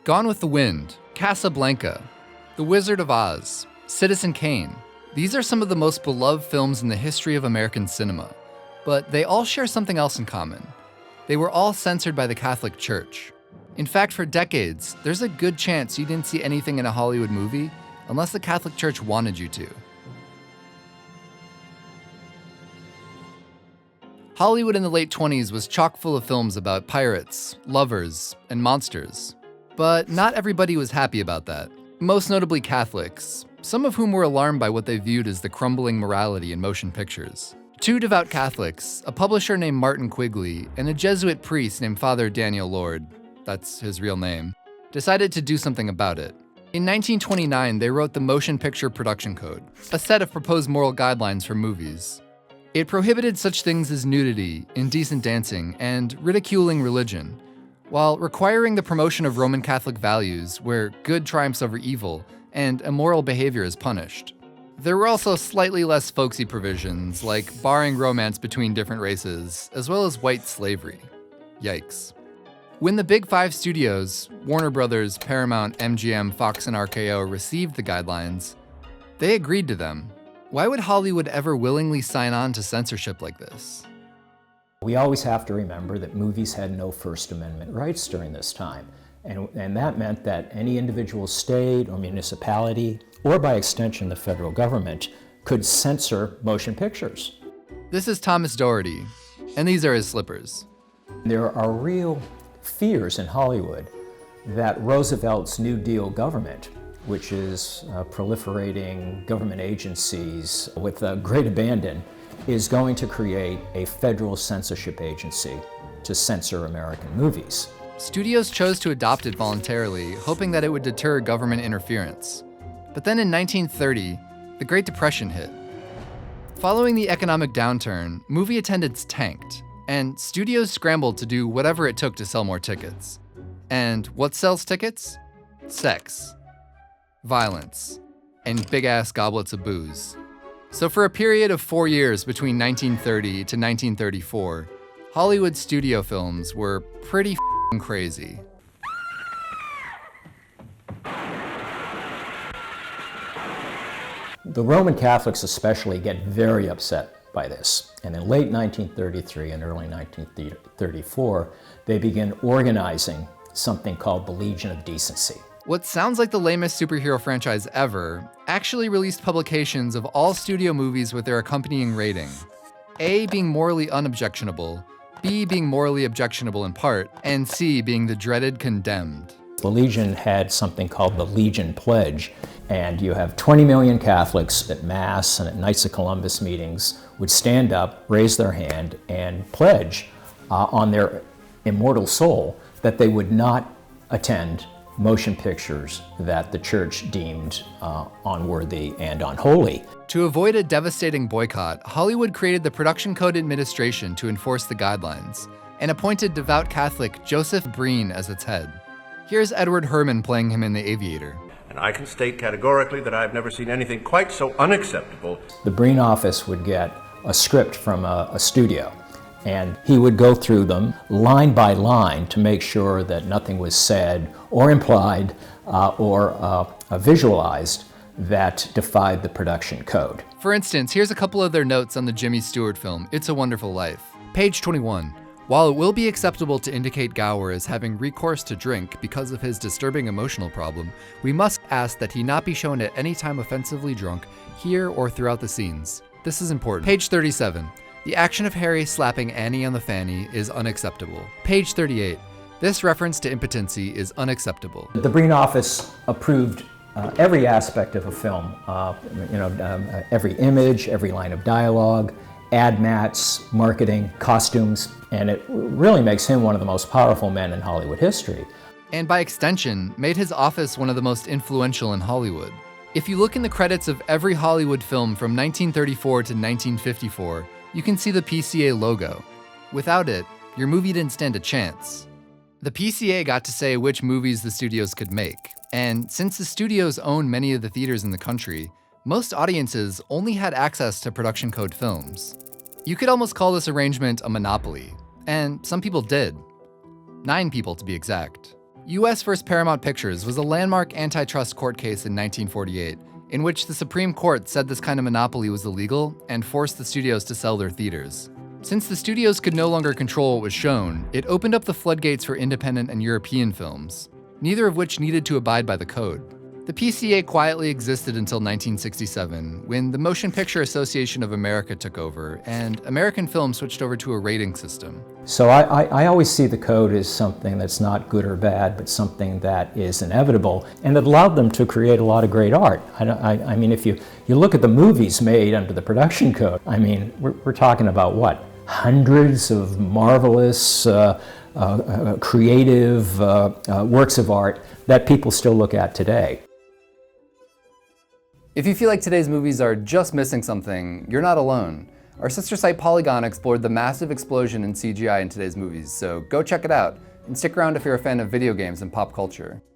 Gone with the Wind, Casablanca, The Wizard of Oz, Citizen Kane. These are some of the most beloved films in the history of American cinema, but they all share something else in common. They were all censored by the Catholic Church. In fact, for decades, there's a good chance you didn't see anything in a Hollywood movie unless the Catholic Church wanted you to. Hollywood in the late 20s was chock full of films about pirates, lovers, and monsters. But not everybody was happy about that, most notably Catholics, some of whom were alarmed by what they viewed as the crumbling morality in motion pictures. Two devout Catholics, a publisher named Martin Quigley, and a Jesuit priest named Father Daniel Lord, that's his real name, decided to do something about it. In 1929, they wrote the Motion Picture Production Code, a set of proposed moral guidelines for movies. It prohibited such things as nudity, indecent dancing, and ridiculing religion, while requiring the promotion of Roman Catholic values where good triumphs over evil and immoral behavior is punished. There were also slightly less folksy provisions, like barring romance between different races, as well as white slavery. Yikes. When the Big Five studios, Warner Brothers, Paramount, MGM, Fox, and RKO, received the guidelines, they agreed to them. Why would Hollywood ever willingly sign on to censorship like this? We always have to remember that movies had no First Amendment rights during this time. And that meant that any individual state or municipality, or by extension the federal government, could censor motion pictures. This is Thomas Doherty, and these are his slippers. There are real fears in Hollywood that Roosevelt's New Deal government, which is proliferating government agencies with great abandon, is going to create a federal censorship agency to censor American movies. Studios chose to adopt it voluntarily, hoping that it would deter government interference. But then in 1930, the Great Depression hit. Following the economic downturn, movie attendance tanked, and studios scrambled to do whatever it took to sell more tickets. And what sells tickets? Sex, violence, and big-ass goblets of booze. So for a period of 4 years between 1930 to 1934, Hollywood studio films were pretty crazy. The Roman Catholics especially get very upset by this. And in late 1933 and early 1934, they begin organizing something called the Legion of Decency. What sounds like the lamest superhero franchise ever actually released publications of all studio movies with their accompanying rating. A being morally unobjectionable, B being morally objectionable in part, and C being the dreaded condemned. The Legion had something called the Legion Pledge, and you have 20 million Catholics at Mass and at Knights of Columbus meetings would stand up, raise their hand, and pledge on their immortal soul that they would not attend motion pictures that the church deemed unworthy and unholy. To avoid a devastating boycott, Hollywood created the Production Code Administration to enforce the guidelines, and appointed devout Catholic Joseph Breen as its head. Here's Edward Herrmann playing him in The Aviator. And I can state categorically that I've never seen anything quite so unacceptable. The Breen office would get a script from a studio, and he would go through them line by line to make sure that nothing was said or implied or visualized that defied the production code. For instance, here's a couple of their notes on the Jimmy Stewart film, It's a Wonderful Life. Page 21. While it will be acceptable to indicate Gower as having recourse to drink because of his disturbing emotional problem, we must ask that he not be shown at any time offensively drunk, here or throughout the scenes. This is important. Page 37. The action of Harry slapping Annie on the fanny is unacceptable. Page 38. This reference to impotency is unacceptable. The Breen office approved every aspect of a film, every image, every line of dialogue, ad mats, marketing, costumes, and it really makes him one of the most powerful men in Hollywood history. And by extension, made his office one of the most influential in Hollywood. If you look in the credits of every Hollywood film from 1934 to 1954, you can see the PCA logo. Without it, your movie didn't stand a chance. The PCA got to say which movies the studios could make, and since the studios own many of the theaters in the country, most audiences only had access to production code films. You could almost call this arrangement a monopoly, and some people did. 9 people to be exact. U.S. vs. Paramount Pictures was a landmark antitrust court case in 1948, in which the Supreme Court said this kind of monopoly was illegal and forced the studios to sell their theaters. Since the studios could no longer control what was shown, it opened up the floodgates for independent and European films, neither of which needed to abide by the code. The PCA quietly existed until 1967, when the Motion Picture Association of America took over, and American film switched over to a rating system. So I always see the code as something that's not good or bad, but something that is inevitable, and that allowed them to create a lot of great art. I mean, if you look at the movies made under the production code, I mean, we're talking about what? Hundreds of marvelous, creative works of art that people still look at today. If you feel like today's movies are just missing something, you're not alone. Our sister site Polygon explored the massive explosion in CGI in today's movies, so go check it out, and stick around if you're a fan of video games and pop culture.